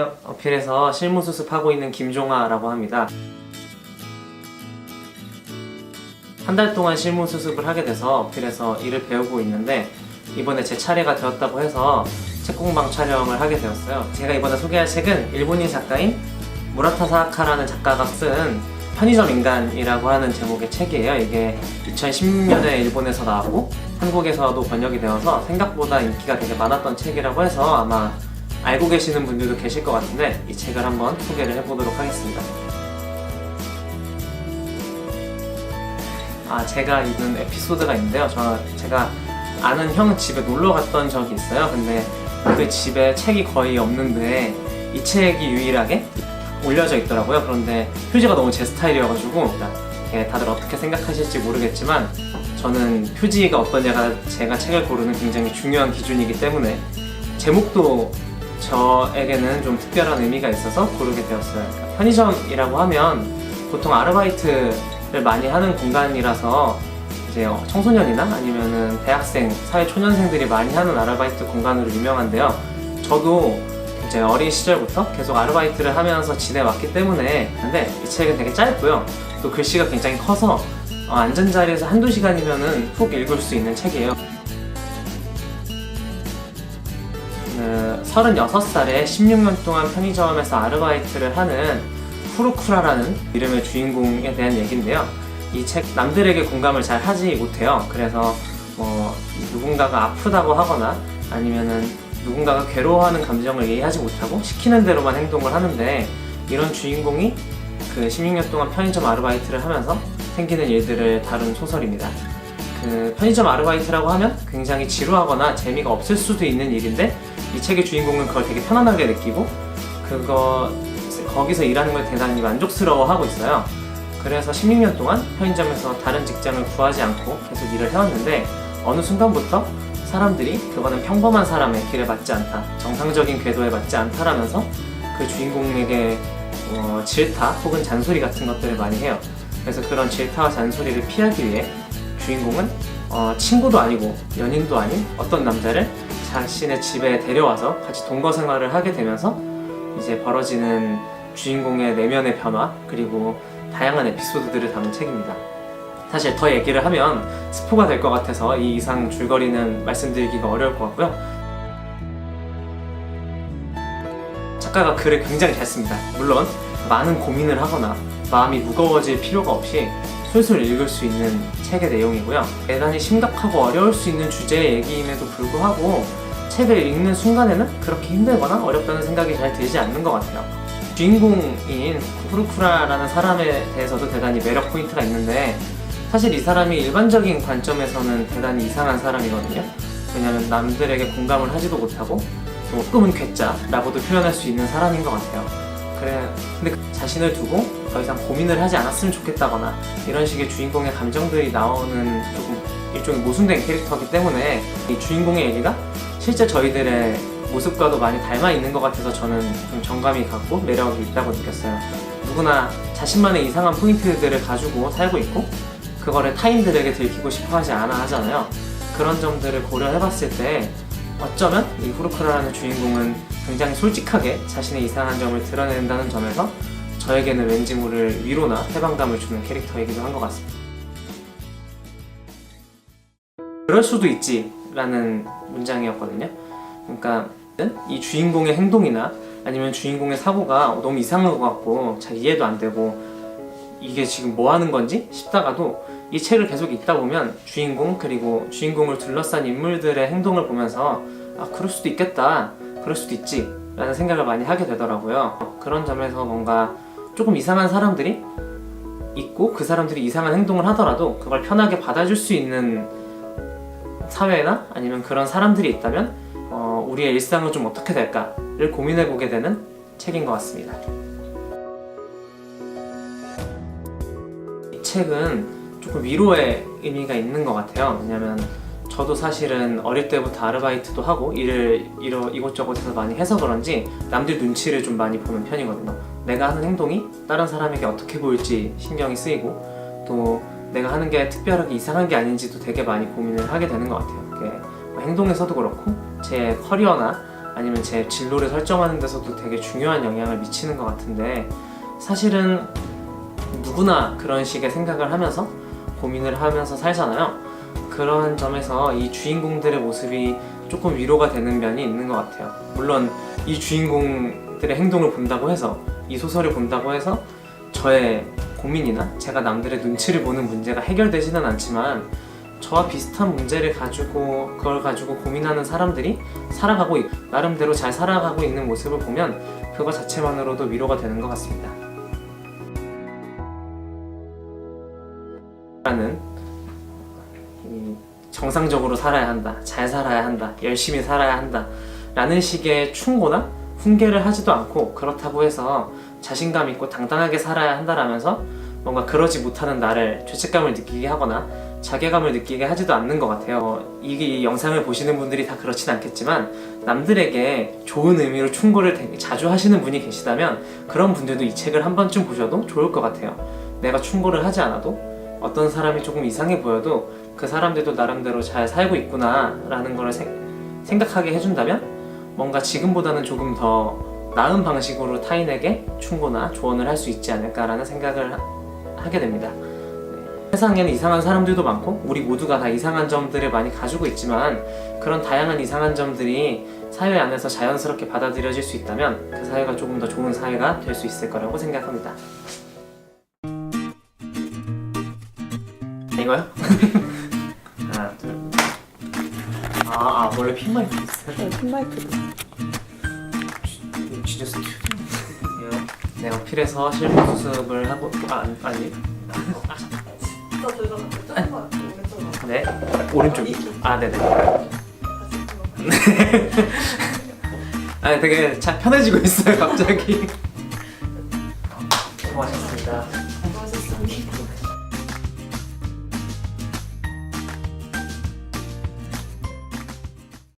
안녕하세요. 어필에서 실무 수습하고 있는 김종아라고 합니다. 한 달 동안 실무 수습을 하게 돼서 어필에서 일을 배우고 있는데 이번에 제 차례가 되었다고 해서 책공방 촬영을 하게 되었어요. 제가 이번에 소개할 책은 일본인 작가인 무라타 사카라는 작가가 쓴 편의점 인간이라고 하는 제목의 책이에요. 이게 2016년에 일본에서 나왔고 한국에서도 번역이 되어서 생각보다 인기가 되게 많았던 책이라고 해서 아마 알고 계시는 분들도 계실 것 같은데 이 책을 한번 소개를 해보도록 하겠습니다. 제가 읽은 에피소드가 있는데요. 제가 아는 형 집에 놀러 갔던 적이 있어요. 근데 그 집에 책이 거의 없는데 이 책이 유일하게 올려져 있더라고요. 그런데 표지가 너무 제 스타일이어가지고 다들 어떻게 생각하실지 모르겠지만 저는 표지가 어떠냐가 제가 책을 고르는 굉장히 중요한 기준이기 때문에 제목도 저에게는 좀 특별한 의미가 있어서 고르게 되었어요. 그러니까 편의점이라고 하면 보통 아르바이트를 많이 하는 공간이라서 이제 청소년이나 아니면은 대학생, 사회초년생들이 많이 하는 아르바이트 공간으로 유명한데요. 저도 이제 어린 시절부터 계속 아르바이트를 하면서 지내왔기 때문에 근데 이 책은 되게 짧고요. 또 글씨가 굉장히 커서 앉은 자리에서 한두 시간이면은 훅 읽을 수 있는 책이에요. 36살에 16년 동안 편의점에서 아르바이트를 하는 후루쿠라라는 이름의 주인공에 대한 얘기인데요. 이 책 남들에게 공감을 잘 하지 못해요. 그래서 누군가가 아프다고 하거나 아니면은 누군가가 괴로워하는 감정을 이해하지 못하고 시키는 대로만 행동을 하는데 이런 주인공이 그 16년 동안 편의점 아르바이트를 하면서 생기는 일들을 다룬 소설입니다. 그 편의점 아르바이트라고 하면 굉장히 지루하거나 재미가 없을 수도 있는 일인데 이 책의 주인공은 그걸 되게 편안하게 느끼고 거기서 일하는 걸 대단히 만족스러워하고 있어요. 그래서 16년 동안 편의점에서 다른 직장을 구하지 않고 계속 일을 해왔는데 어느 순간부터 사람들이 그거는 평범한 사람의 길에 맞지 않다, 정상적인 궤도에 맞지 않다라면서 그 주인공에게 질타 혹은 잔소리 같은 것들을 많이 해요. 그래서 그런 질타와 잔소리를 피하기 위해 주인공은 친구도 아니고 연인도 아닌 어떤 남자를 자신의 집에 데려와서 같이 동거 생활을 하게 되면서 이제 벌어지는 주인공의 내면의 변화 그리고 다양한 에피소드들을 담은 책입니다. 사실 더 얘기를 하면 스포가 될 것 같아서 이 이상 줄거리는 말씀드리기가 어려울 것 같고요. 작가가 글을 굉장히 잘 씁니다. 물론 많은 고민을 하거나 마음이 무거워질 필요가 없이 술술 읽을 수 있는 책의 내용이고요. 대단히 심각하고 어려울 수 있는 주제의 얘기임에도 불구하고 책을 읽는 순간에는 그렇게 힘들거나 어렵다는 생각이 잘 들지 않는 것 같아요. 주인공인 후루쿠라라는 사람에 대해서도 대단히 매력 포인트가 있는데 사실 이 사람이 일반적인 관점에서는 대단히 이상한 사람이거든요. 왜냐하면 남들에게 공감을 하지도 못하고 또 꿈은 괴짜라고도 표현할 수 있는 사람인 것 같아요. 근데 자신을 두고 더 이상 고민을 하지 않았으면 좋겠다거나 이런 식의 주인공의 감정들이 나오는 조금 일종의 모순된 캐릭터이기 때문에 이 주인공의 얘기가 실제 저희들의 모습과도 많이 닮아 있는 것 같아서 저는 좀 정감이 갖고 매력이 있다고 느꼈어요. 누구나 자신만의 이상한 포인트들을 가지고 살고 있고 그거를 타인들에게 들키고 싶어 하지 않아 하잖아요. 그런 점들을 고려해봤을 때 어쩌면 이 후루쿠라라는 주인공은 굉장히 솔직하게 자신의 이상한 점을 드러낸다는 점에서 저에게는 왠지 모를 위로나 해방감을 주는 캐릭터이기도 한 것 같습니다. 그럴 수도 있지 라는 문장이었거든요. 그러니까 이 주인공의 행동이나 아니면 주인공의 사고가 너무 이상한 것 같고 잘 이해도 안 되고 이게 지금 뭐 하는 건지 싶다가도 이 책을 계속 읽다 보면 주인공 그리고 주인공을 둘러싼 인물들의 행동을 보면서 그럴 수도 있겠다, 그럴 수도 있지 라는 생각을 많이 하게 되더라고요. 그런 점에서 뭔가 조금 이상한 사람들이 있고 그 사람들이 이상한 행동을 하더라도 그걸 편하게 받아줄 수 있는 사회나 아니면 그런 사람들이 있다면 우리의 일상은 좀 어떻게 될까를 고민해보게 되는 책인 것 같습니다. 이 책은 조금 위로의 의미가 있는 것 같아요. 왜냐면 저도 사실은 어릴 때부터 아르바이트도 하고 일을 이곳저곳에서 많이 해서 그런지 남들 눈치를 좀 많이 보는 편이거든요. 내가 하는 행동이 다른 사람에게 어떻게 보일지 신경이 쓰이고 또 내가 하는 게 특별하게 이상한 게 아닌지도 되게 많이 고민을 하게 되는 것 같아요. 행동에서도 그렇고 제 커리어나 아니면 제 진로를 설정하는 데서도 되게 중요한 영향을 미치는 것 같은데, 사실은 누구나 그런 식의 생각을 하면서 고민을 하면서 살잖아요. 그런 점에서 이 주인공들의 모습이 조금 위로가 되는 면이 있는 것 같아요. 물론 이 주인공들의 행동을 본다고 해서, 이 소설을 본다고 해서 저의 고민이나 제가 남들의 눈치를 보는 문제가 해결되지는 않지만, 저와 비슷한 문제를 가지고 그걸 가지고 고민하는 사람들이 나름대로 잘 살아가고 있는 모습을 보면 그거 자체만으로도 위로가 되는 것 같습니다. 라는 정상적으로 살아야 한다, 잘 살아야 한다, 열심히 살아야 한다 라는 식의 충고나 훈계를 하지도 않고, 그렇다고 해서 자신감 있고 당당하게 살아야 한다라면서 뭔가 그러지 못하는 나를 죄책감을 느끼게 하거나 자괴감을 느끼게 하지도 않는 것 같아요. 이 영상을 보시는 분들이 다 그렇진 않겠지만, 남들에게 좋은 의미로 충고를 되게 자주 하시는 분이 계시다면 그런 분들도 이 책을 한 번쯤 보셔도 좋을 것 같아요. 내가 충고를 하지 않아도 어떤 사람이 조금 이상해 보여도 그 사람들도 나름대로 잘 살고 있구나 라는 걸 생각하게 해준다면 뭔가 지금보다는 조금 더 나은 방식으로 타인에게 충고나 조언을 할 수 있지 않을까라는 생각을 하게 됩니다. 세상에는 이상한 사람들도 많고 우리 모두가 다 이상한 점들을 많이 가지고 있지만, 그런 다양한 이상한 점들이 사회 안에서 자연스럽게 받아들여질 수 있다면 그 사회가 조금 더 좋은 사회가 될 수 있을 거라고 생각합니다. 이거요? 하나, 둘. 원래 핀 마이크 있어요? 네, 핀마이크도. 진짜 스튜디오. 내가 필에서 실무 수습을 하고 아니. 더 들어갔죠? 조금만 오른쪽으로. 네. 오른쪽. 네네. 되게 잘 편해지고 있어요 갑자기. 수고하셨습니다. 수고하셨습니다.